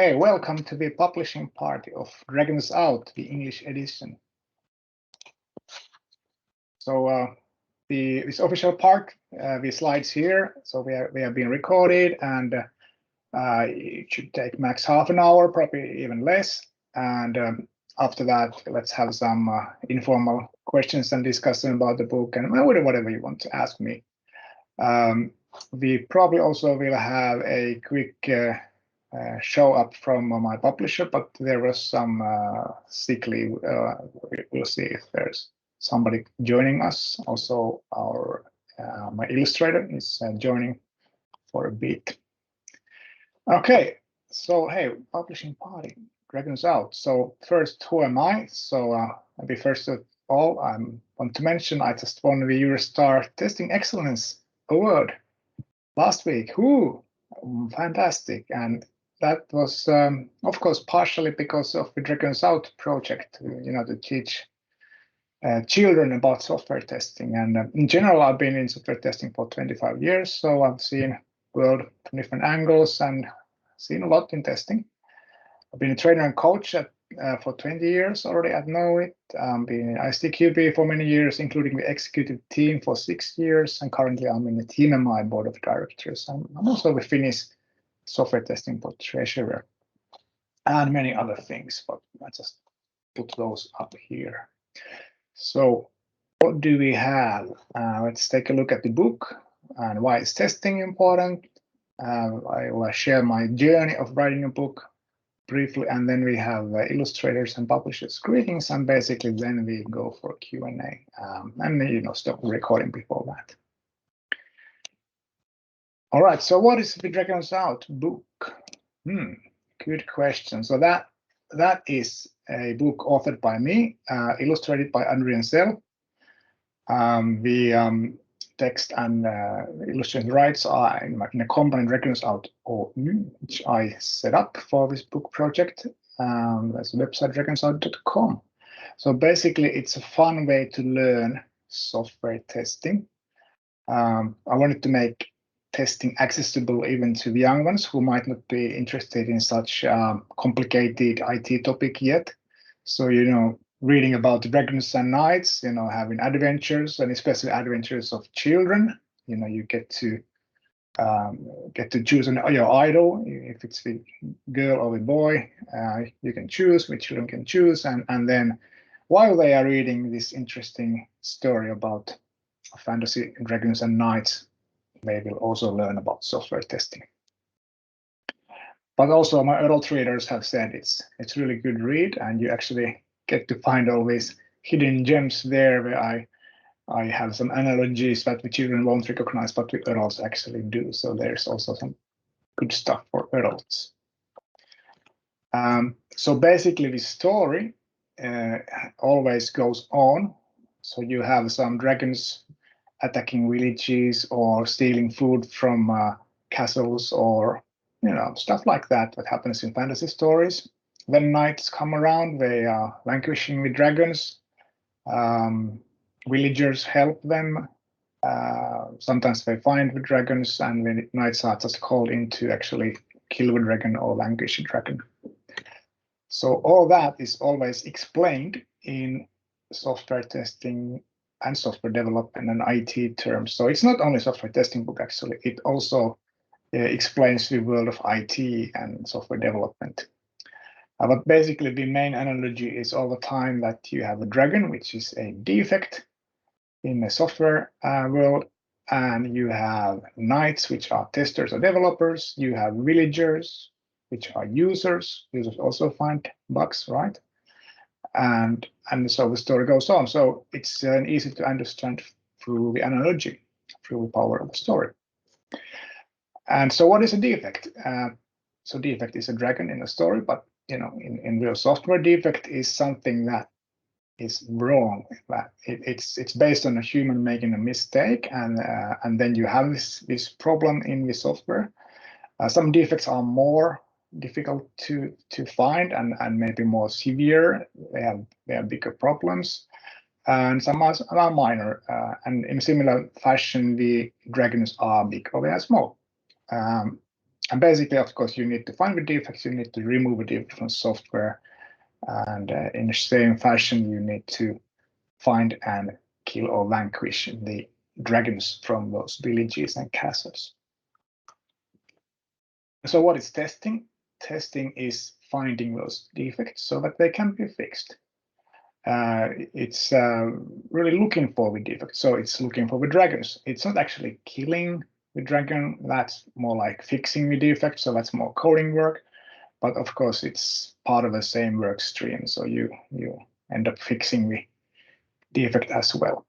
Hey, welcome to the publishing party of Dragons Out, the English edition. So this official part, the slides here. So we have been recorded, and it should take max half an hour, probably even less. And after that, let's have some informal questions and discussion about the book and whatever you want to ask me. We probably also will have a quick show up from my publisher, but there was some sick leave. We'll see if there's somebody joining us. Also, my illustrator is joining for a bit. Okay, so hey, publishing party, Dragons Out. So first, who am I? So maybe first of all, I want to mention I just won the Eurostar Testing Excellence Award last week. Whoo, fantastic! And that was, of course, partially because of the Dragons Out project, to teach children about software testing. And in general, I've been in software testing for 25 years, so I've seen the world from different angles and seen a lot in testing. I've been a trainer and coach for 20 years already at Knowit. I've been in ISTQB for many years, including the executive team for 6 years, and currently I'm in the TMMI board of directors. I'm also the Finnish software testing board treasurer, and many other things, but I just put those up here. So what do we have? Let's take a look at the book and why is testing important. I will share my journey of writing a book briefly, and then we have illustrators and publishers greetings, and basically then we go for Q&A, and stop recording before that. All right, so what is the Dragons Out book? Good question. So that is a book authored by me, illustrated by Adrian Sell. The text and illustration rights are in a company, Dragons Out OU, which I set up for this book project. There's a website, dragonsout.com. So basically, it's a fun way to learn software testing. I wanted to make testing accessible even to the young ones who might not be interested in such complicated IT topic yet. So, reading about dragons and knights, having adventures, and especially adventures of children, you get to choose your idol. If it's the girl or the boy, you can choose, which children can choose. And then while they are reading this interesting story about fantasy dragons and knights, they will also learn about software testing. But also my adult readers have said it's really good read, and you actually get to find all these hidden gems there where I have some analogies that the children won't recognize, but the adults actually do. So there's also some good stuff for adults. So basically the story always goes on. So you have some dragons attacking villages or stealing food from castles, or stuff like that happens in fantasy stories. When knights come around, they are vanquishing the dragons. Villagers help them. Sometimes they find the dragons, and the knights are just called in to actually kill the dragon or vanquish the dragon. So all that is always explained in software testing and software development and IT terms. So it's not only software testing book, actually. It also explains the world of IT and software development. But basically, the main analogy is all the time that you have a dragon, which is a defect in the software world, and you have knights, which are testers or developers. You have villagers, which are users. Users also find bugs, right? And so the story goes on. So it's easy to understand through the analogy, through the power of the story. And so what is a defect? So defect is a dragon in a story, but in real software, defect is something that is wrong. That it's based on a human making a mistake, and then you have this problem in the software. Some defects are more difficult to find and maybe more severe. They have bigger problems, and some are minor. And in similar fashion, the dragons are big or they are small. And basically, of course, you need to find the defects, you need to remove the defect from software, and in the same fashion, you need to find and kill or vanquish the dragons from those villages and castles. So what is testing? Testing is finding those defects so that they can be fixed. It's really looking for the defects. So it's looking for the dragons. It's not actually killing the dragon. That's more like fixing the defect. So that's more coding work. But of course, it's part of the same work stream. So you end up fixing the defect as well.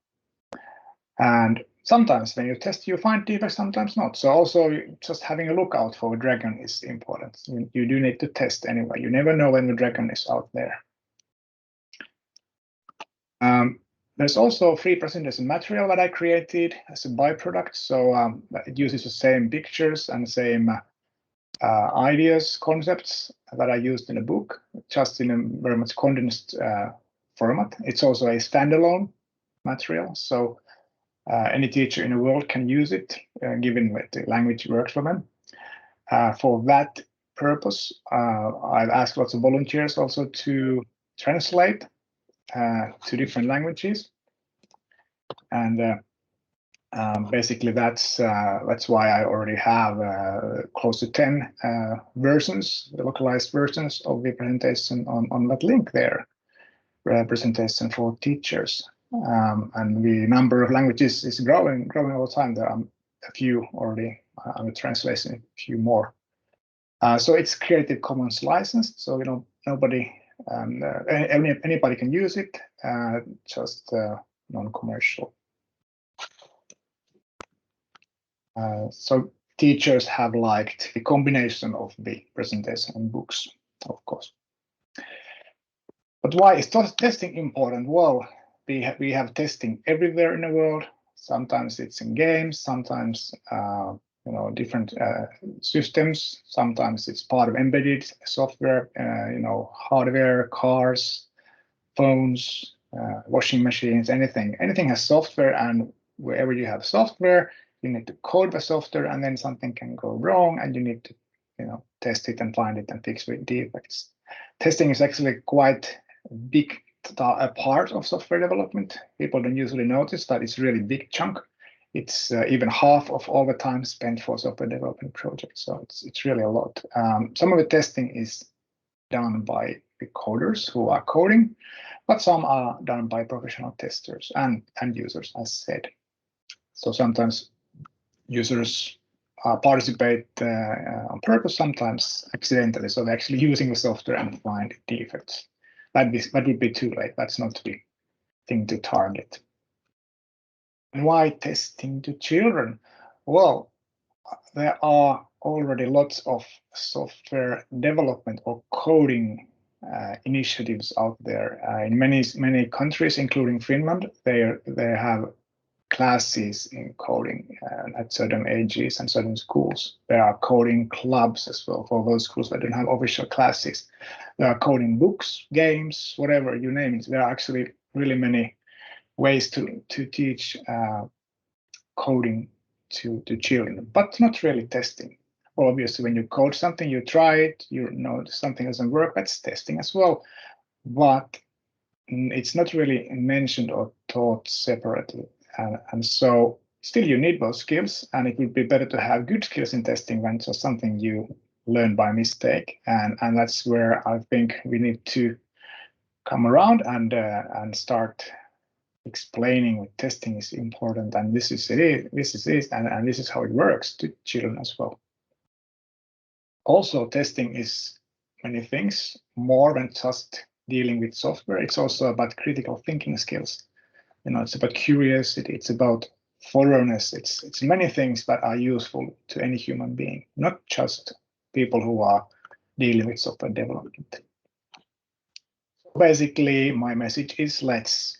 And sometimes when you test, you find defects, sometimes not. So also just having a lookout for a dragon is important. You do need to test anyway. You never know when the dragon is out there. There's also free presentation material that I created as a byproduct. So it uses the same pictures and same ideas, concepts that I used in the book, just in a very much condensed format. It's also a standalone material. So any teacher in the world can use it, given that the language works for them. For that purpose, I've asked lots of volunteers also to translate to different languages, and basically that's why I already have close to 10 versions, the localized versions of the presentation on that link there, presentation for teachers. And the number of languages is growing all the time. There are a few already. I'm translating a few more. So it's Creative Commons licensed, so nobody, anybody can use it. Just non-commercial. So teachers have liked the combination of the presentation and books, of course. But why is testing important? Well, we have testing everywhere in the world. Sometimes it's in games, sometimes different systems. Sometimes it's part of embedded software, hardware, cars, phones, washing machines, anything. Anything has software, and wherever you have software, you need to code the software, and then something can go wrong, and you need to, test it and find it and fix the defects. Testing is actually quite big part of software development. People don't usually notice that it's really big chunk. It's even half of all the time spent for software development projects. So it's really a lot. Some of the testing is done by the coders who are coding, but some are done by professional testers and users, as said. So sometimes users participate on purpose, sometimes accidentally. So they're actually using the software and find defects. That would be too late. That's not the thing to target. And why testing to children? Well, there are already lots of software development or coding initiatives out there. In many countries, including Finland, they have classes in coding at certain ages and certain schools. There are coding clubs as well for those schools that don't have official classes. There are coding books, games, whatever you name it. There are actually really many ways to teach coding to children, but not really testing. Well, obviously, when you code something, you try it, something doesn't work, that's testing as well. But it's not really mentioned or taught separately. And so still you need those skills, and it would be better to have good skills in testing than just something you learn by mistake. And that's where I think we need to come around and start explaining what testing is important, and this is it, and this is how it works to children as well. Also, testing is many things more than just dealing with software. It's also about critical thinking skills. It's about curiosity, it's about thoroughness, it's many things that are useful to any human being, not just people who are dealing with software development. Basically, my message is let's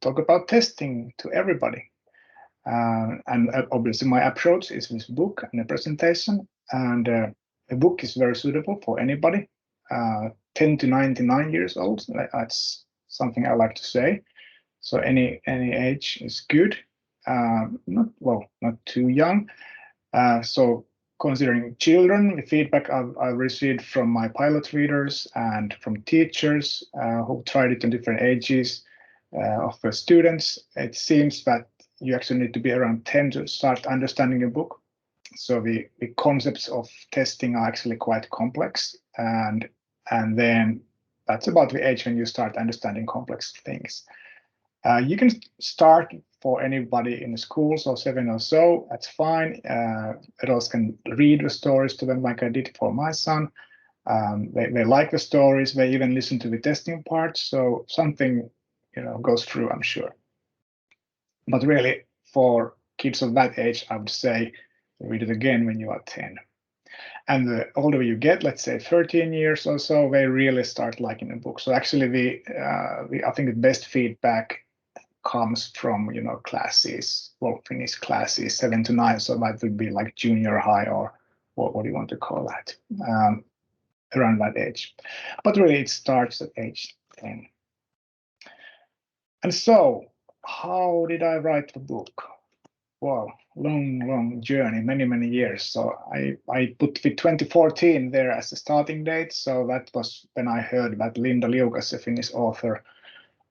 talk about testing to everybody. And obviously my approach is this book and a presentation, and a book is very suitable for anybody, 10 to 99 years old. That's something I like to say. So any age is good, not too young. So considering children, the feedback I've received from my pilot readers and from teachers who tried it in different ages of the students, it seems that you actually need to be around 10 to start understanding a book. So the concepts of testing are actually quite complex, and then that's about the age when you start understanding complex things. You can start for anybody in the school, so 7 or so, that's fine. Adults can read the stories to them like I did for my son. They like the stories, they even listen to the testing parts, so something goes through, I'm sure. But really, for kids of that age, I would say read it again when you are 10. And the older you get, let's say 13 years or so, they really start liking the book. So actually, I think the best feedback comes from classes, well, Finnish classes 7 to 9. So that would be like junior high, or what do you want to call that, around that age. But really, it starts at age 10. And so, how did I write the book? Well, long journey, many years. So I put the 2014 there as a starting date. So that was when I heard that Linda Liukas, a Finnish author,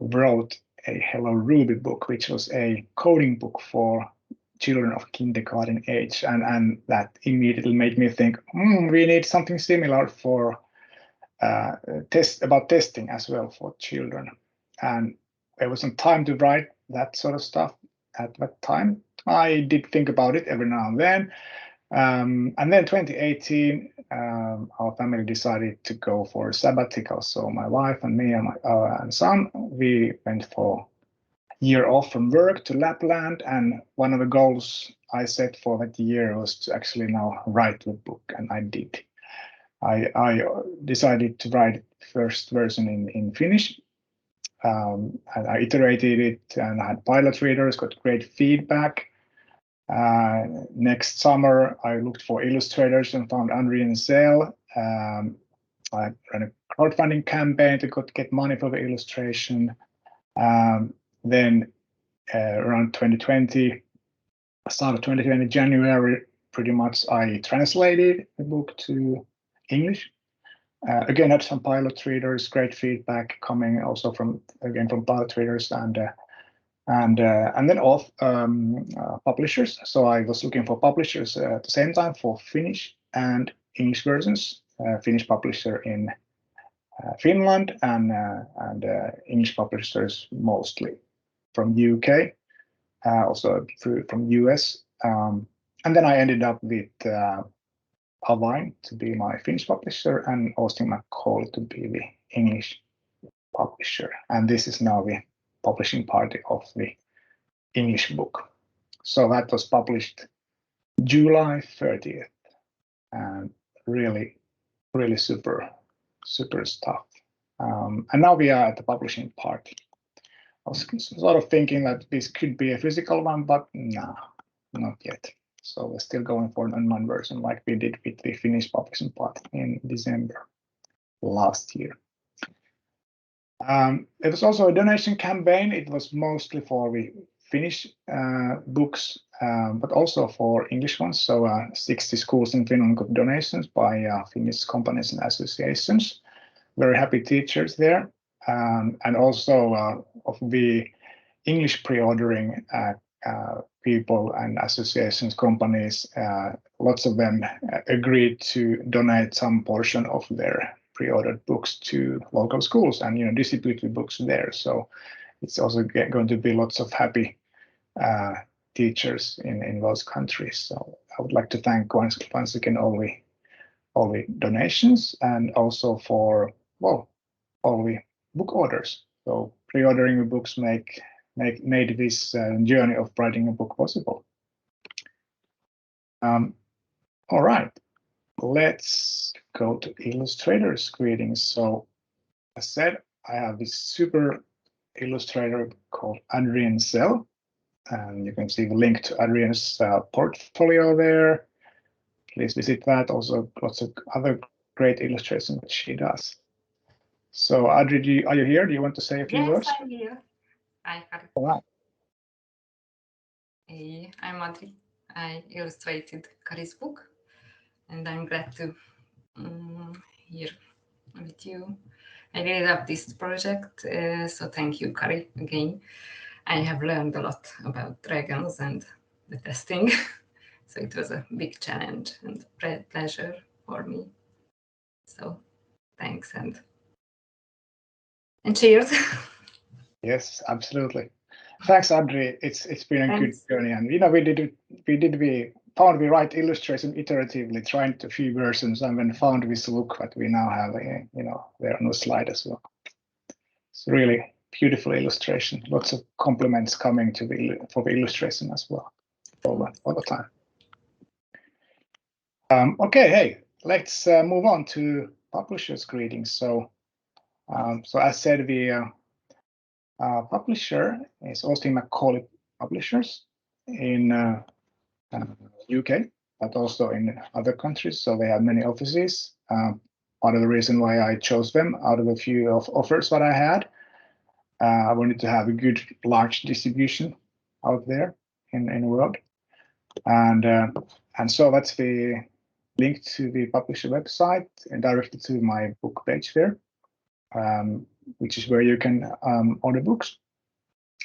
wrote a Hello Ruby book, which was a coding book for children of kindergarten age. And that immediately made me think, we need something similar for about testing as well for children. And there wasn't time to write that sort of stuff at that time. I did think about it every now and then. And then 2018, our family decided to go for a sabbatical. So my wife and me and my son, we went for a year off from work to Lapland. And one of the goals I set for that year was to actually now write the book, and I did. I decided to write the first version in Finnish. And I iterated it and I had pilot readers, got great feedback. Next summer, I looked for illustrators and found Andri and Zell. I ran a crowdfunding campaign to get money for the illustration. Then around 2020, start of 2020, January, pretty much I translated the book to English. Again, had some pilot readers, great feedback coming also from pilot readers and then off publishers. So I was looking for publishers at the same time for Finnish and English versions. Finnish publisher in Finland and English publishers mostly from UK, also from US. And then I ended up with Avain to be my Finnish publisher and Austin McCall to be the English publisher. And this is now the publishing party of the English book. So that was published July 30th, and really super stuff. And now we are at the publishing part. I was sort of thinking that this could be a physical one, but no, not yet. So we're still going for an online version like we did with the Finnish publishing part in December last year. It was also a donation campaign. It was mostly for the Finnish books, but also for English ones. So 60 schools in Finland got donations by Finnish companies and associations. Very happy teachers there. And also of the English pre-ordering people and associations, companies, lots of them agreed to donate some portion of their pre-ordered books to local schools and distribute the books there. So it's also going to be lots of happy teachers in those countries. So I would like to thank once again all the donations and also for all the book orders. So pre-ordering the books made this journey of writing a book possible. All right, let's go to illustrators greetings. So as said, I have this super illustrator called Adrian Zell, and you can see the link to Adrian's portfolio there. Please visit that. Also, lots of other great illustrations that she does. So, Adri, are you here? Do you want to say a few words? Yes, I'm here. All right. Hey, I'm Adri. I illustrated Kari's book. and I'm glad to here with you. I really love this project, so thank you, Kari, again. I have learned a lot about dragons and the testing, so it was a big challenge and pleasure for me. So thanks and cheers. Yes, absolutely. Thanks, Adri. It's been a good Thanks. journey, and we found the right illustration iteratively, trying a few versions, and then found this look that we now have, there on the slide as well. It's really beautiful illustration. Lots of compliments coming for the illustration as well all the time. Okay, hey, let's move on to publishers' greetings. So as said, the publisher is Austin Macaulay Publishers in UK, but also in other countries. So they have many offices. Part of the reason why I chose them out of a few of offers that I had, I wanted to have a good, large distribution out there in the world, and so that's the link to the publisher website and directly to my book page there, which is where you can order books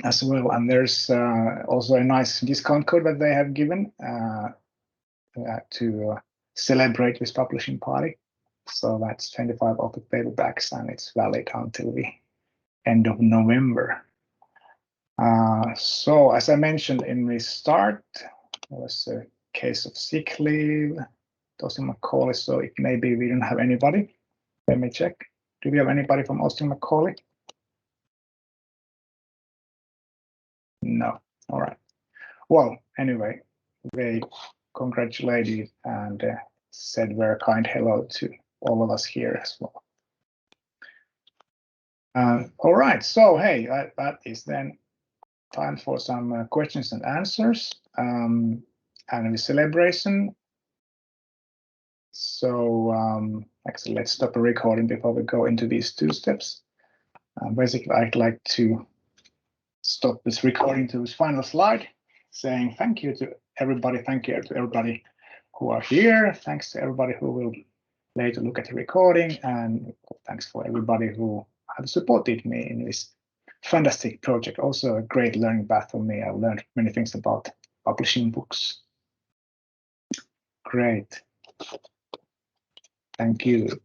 as well. And there's also a nice discount code that they have given to celebrate this publishing party. So that's 25 off the paperbacks, and it's valid until the end of November. So as I mentioned in the start, there was a case of sick leave, Austin Macaulay, so it may be we don't have anybody. Let me check. Do we have anybody from Austin Macaulay? No. All right. Well, anyway, they congratulated and said very kind hello to all of us here as well. All right, so hey, that is then time for some questions and answers and the celebration. So actually, let's stop the recording before we go into these two steps. Basically, I'd like to stop this recording to this final slide, saying thank you to everybody. Thank you to everybody who are here. Thanks to everybody who will later look at the recording, and thanks for everybody who have supported me in this fantastic project. Also a great learning path for me. I've learned many things about publishing books. Great. Thank you.